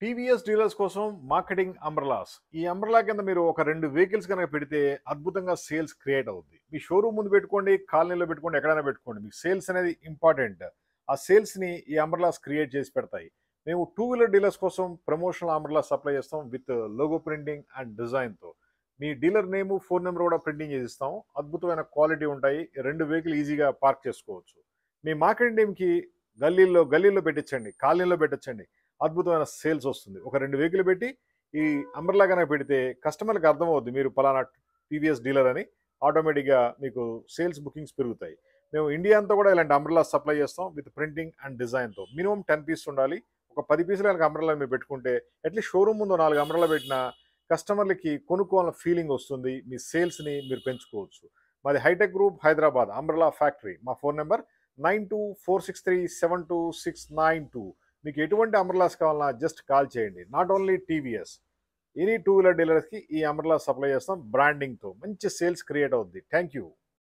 TVS dealers కోసం marketing umbrellas. ఈ అంబ్రలా కింద మీరు ఒక 2 వెహికల్స్ గనక పెడితే అద్భుతంగా సేల్స్ క్రియేట్ అవుద్ది. మీ షోరూమ్ ముందు పెట్టుకోండి, కాలనీలో పెట్టుకోండి, ఎక్కడైనా పెట్టుకోండి. మీకు సేల్స్ అనేది ఇంపార్టెంట్. ఆ సేల్స్‌ని ఈ అంబ్రలాస్ క్రియేట్ చేసి పెడతాయి. మేము టూ వీలర్ డీలర్స్ కోసం ప్రమోషనల్ అంబ్రలాస్ సప్లై చేస్తాం విత్ లోగో ప్రింటింగ్ అండ్ డిజైన్‌తో. మీ డీలర్ నేము, ఫోన్ నంబర్ కూడా ప్రింటింగ్ చేసి ఇస్తాం. అద్భుతమైన క్వాలిటీ ఉంటాయి. 2 వెహికల్ ఈజీగా పార్క్ చేసుకోవచ్చు. మీ మార్కెటింగ్ టీమ్‌కి గల్లీల్లో పెట్టించండి, కాలనీలో పెట్టించండి. అద్భుతమైన సేల్స్ వస్తుంది. ఒక 2 వెహికల్ పెట్టి ఈ అంబ్రెల్లా గనక పెడితే కస్టమర్‌కి అర్థమవుద్ది మీరు పలానా టీవీఎస్ డీలర్ అని. ఆటోమేటిక్‌గా మీకు సేల్స్ బుకింగ్స్ పెరుగుతాయి. మేము ఇండియా అంతా కూడా ఇలాంటి అంబ్రెల్లాస్ సప్లై చేస్తాం విత్ ప్రింటింగ్ అండ్ డిజైన్‌తో. మినిమమ్ 10 పీసెస్ ఉండాలి. ఒక 10 పీసులు గనక అంబ్రెల్లా మీరు పెట్టుకుంటే అట్‌లీస్ట్ షోరూమ్ ముందు 4 అంబ్రెల్లా పెట్టినా కస్టమర్‌లకి కొనుక్కోవాలన్న ఫీలింగ్ వస్తుంది. మీ సేల్స్‌ని మీరు పెంచుకోవచ్చు. మాది Hitech group Hyderabad umbrella factory. మా ఫోన్ నంబర్ 9246372692. మీకు ఎటువంటి అంబ్రెల్లాస్ కావాలన్నా జస్ట్ కాల్ చేయండి. Not only TVS, any two wheeler డీలర్స్‌కి ఈ అంబ్రెల్లా సప్లై చేస్తాం బ్రాండింగ్‌తో. మంచి సేల్స్ క్రియేట్ అవుద్ది. Thank you.